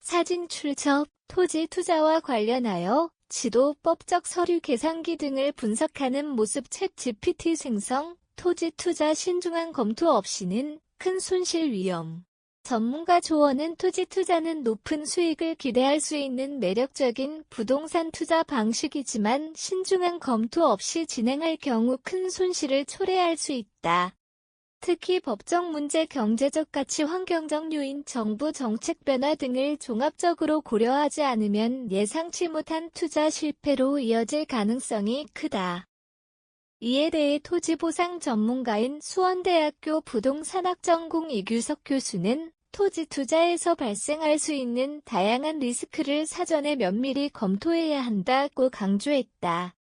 사진 출처, 토지 투자와 관련하여 지도법적 서류 계산기 등을 분석하는 모습 챗GPT 생성, 토지 투자 신중한 검토 없이는 큰 손실 위험. 전문가 조언은 토지 투자는 높은 수익을 기대할 수 있는 매력적인 부동산 투자 방식이지만 신중한 검토 없이 진행할 경우 큰 손실을 초래할 수 있다. 특히 법적 문제, 경제적 가치, 환경적 요인, 정부 정책 변화 등을 종합적으로 고려하지 않으면 예상치 못한 투자 실패로 이어질 가능성이 크다. 이에 대해 토지보상 전문가인 수원대학교 부동산학 전공 이규석 교수는 토지 투자에서 발생할 수 있는 다양한 리스크를 사전에 면밀히 검토해야 한다고 강조했다.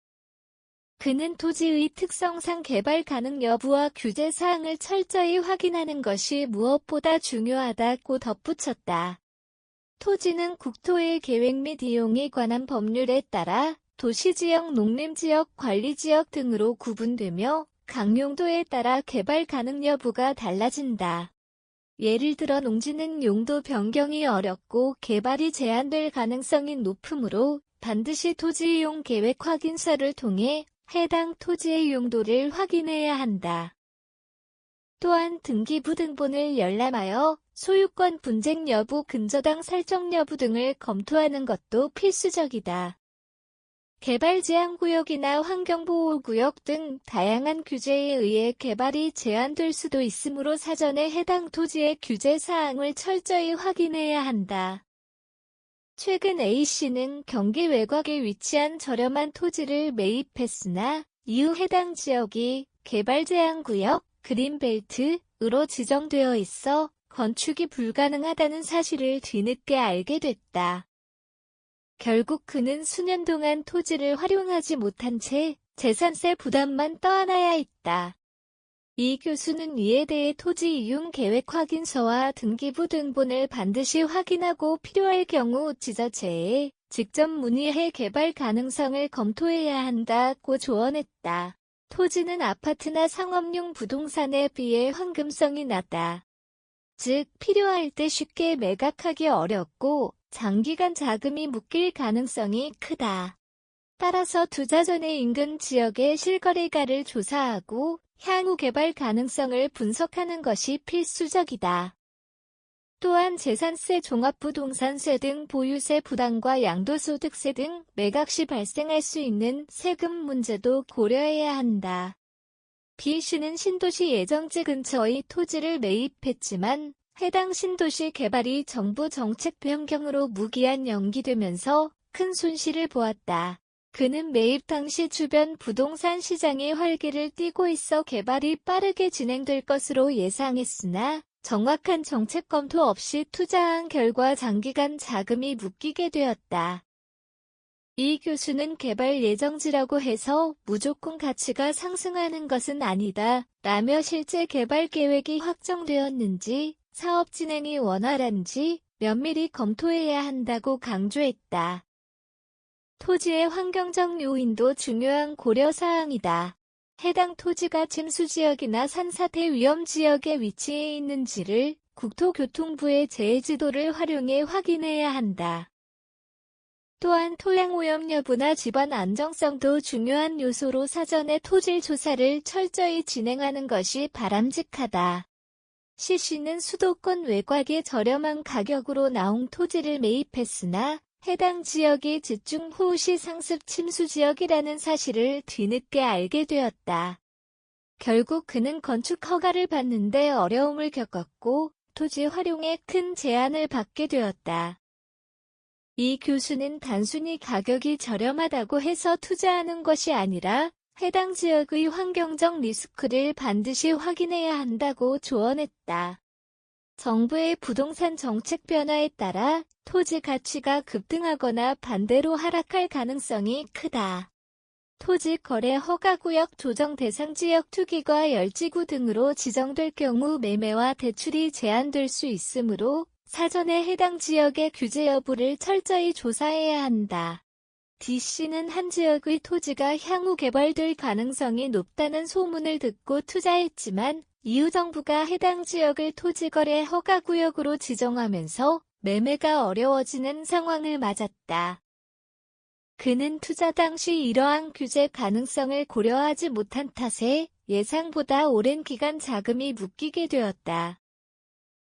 그는 토지의 특성상 개발 가능 여부와 규제 사항을 철저히 확인하는 것이 무엇보다 중요하다고 덧붙였다. 토지는 국토의 계획 및 이용에 관한 법률에 따라 도시지역, 농림지역, 관리지역 등으로 구분되며 각 용도에 따라 개발 가능 여부가 달라진다. 예를 들어 농지는 용도 변경이 어렵고 개발이 제한될 가능성이 높으므로 반드시 토지 이용 계획 확인서를 통해 해당 토지의 용도를 확인해야 한다. 또한 등기부 등본을 열람하여 소유권 분쟁 여부, 근저당 설정 여부 등을 검토하는 것도 필수적이다. 개발 제한구역이나 환경보호구역 등 다양한 규제에 의해 개발이 제한될 수도 있으므로 사전에 해당 토지의 규제 사항을 철저히 확인해야 한다. 최근 A씨는 경기 외곽에 위치한 저렴한 토지를 매입했으나 이후 해당 지역이 개발 제한구역, 그린벨트로 지정되어 있어 건축이 불가능하다는 사실을 뒤늦게 알게 됐다. 결국 그는 수년 동안 토지를 활용하지 못한 채 재산세 부담만 떠안아야 했다. 이 교수는 이에 대해 토지 이용 계획 확인서와 등기부 등본을 반드시 확인하고 필요할 경우 지자체에 직접 문의해 개발 가능성을 검토해야 한다고 조언했다. 토지는 아파트나 상업용 부동산에 비해 환금성이 낮다. 즉, 필요할 때 쉽게 매각하기 어렵고 장기간 자금이 묶일 가능성이 크다. 따라서 투자 전에 인근 지역의 실거래가를 조사하고 향후 개발 가능성을 분석하는 것이 필수적이다. 또한 재산세, 종합부동산세 등 보유세 부담과 양도소득세 등 매각 시 발생할 수 있는 세금 문제도 고려해야 한다. B씨는 신도시 예정지 근처의 토지를 매입했지만 해당 신도시 개발이 정부 정책 변경으로 무기한 연기되면서 큰 손실을 보았다. 그는 매입 당시 주변 부동산 시장이 활기를 띠고 있어 개발이 빠르게 진행될 것으로 예상했으나 정확한 정책 검토 없이 투자한 결과 장기간 자금이 묶이게 되었다. 이 교수는 개발 예정지라고 해서 무조건 가치가 상승하는 것은 아니다 라며 실제 개발 계획이 확정되었는지 사업 진행이 원활한지 면밀히 검토해야 한다고 강조했다. 토지의 환경적 요인도 중요한 고려사항이다. 해당 토지가 침수지역이나 산사태 위험지역에 위치해 있는지를 국토교통부의 재해지도를 활용해 확인해야 한다. 또한 토양오염 여부나 집안 안정성도 중요한 요소로 사전에 토질 조사를 철저히 진행하는 것이 바람직하다. C씨는 수도권 외곽에 저렴한 가격으로 나온 토지를 매입했으나 해당 지역이 집중호우시 상습 침수지역이라는 사실을 뒤늦게 알게 되었다. 결국 그는 건축 허가를 받는데 어려움을 겪었고 토지 활용에 큰 제한을 받게 되었다. 이 교수는 단순히 가격이 저렴하다고 해서 투자하는 것이 아니라 해당 지역의 환경적 리스크를 반드시 확인해야 한다고 조언했다. 정부의 부동산 정책 변화에 따라 토지 가치가 급등하거나 반대로 하락할 가능성이 크다. 토지 거래 허가구역 조정 대상 지역 투기과 열지구 등으로 지정될 경우 매매와 대출이 제한될 수 있으므로 사전에 해당 지역의 규제 여부를 철저히 조사해야 한다. D씨는 한 지역의 토지가 향후 개발될 가능성이 높다는 소문을 듣고 투자했지만 이후 정부가 해당 지역을 토지거래 허가구역으로 지정하면서 매매가 어려워지는 상황을 맞았다. 그는 투자 당시 이러한 규제 가능성을 고려하지 못한 탓에 예상보다 오랜 기간 자금이 묶이게 되었다.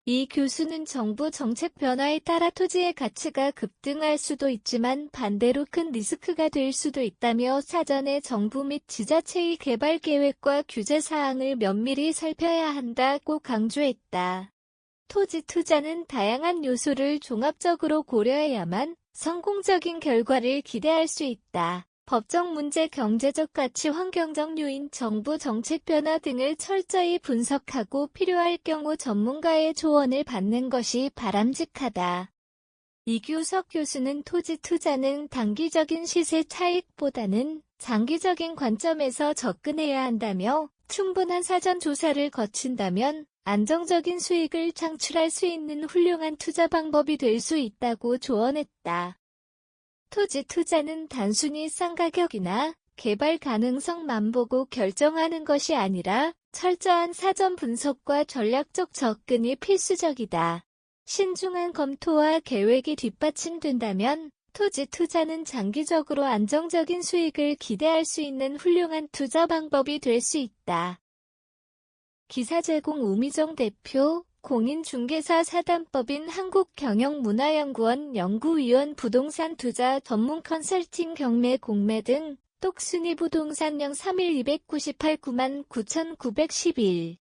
이 교수는 정부 정책 변화에 따라 토지의 가치가 급등할 수도 있지만 반대로 큰 리스크가 될 수도 있다며 사전에 정부 및 지자체의 개발 계획과 규제 사항을 면밀히 살펴야 한다고 강조했다. 토지 투자는 다양한 요소를 종합적으로 고려해야만 성공적인 결과를 기대할 수 있다. 법적 문제, 경제적 가치, 환경적 요인, 정부 정책 변화 등을 철저히 분석하고 필요할 경우 전문가의 조언을 받는 것이 바람직하다. 이규석 교수는 토지 투자는 단기적인 시세 차익보다는 장기적인 관점에서 접근해야 한다며 충분한 사전 조사를 거친다면 안정적인 수익을 창출할 수 있는 훌륭한 투자 방법이 될 수 있다고 조언했다. 토지 투자는 단순히 싼 가격이나 개발 가능성만 보고 결정하는 것이 아니라 철저한 사전 분석과 전략적 접근이 필수적이다. 신중한 검토와 계획이 뒷받침된다면 토지 투자는 장기적으로 안정적인 수익을 기대할 수 있는 훌륭한 투자 방법이 될 수 있다. 기사 제공 우미정 대표, 공인중개사 사단법인 한국경영문화연구원 연구위원 부동산 투자 전문 컨설팅 경매 공매 등 똑순이 부동산령 3일 298 99,911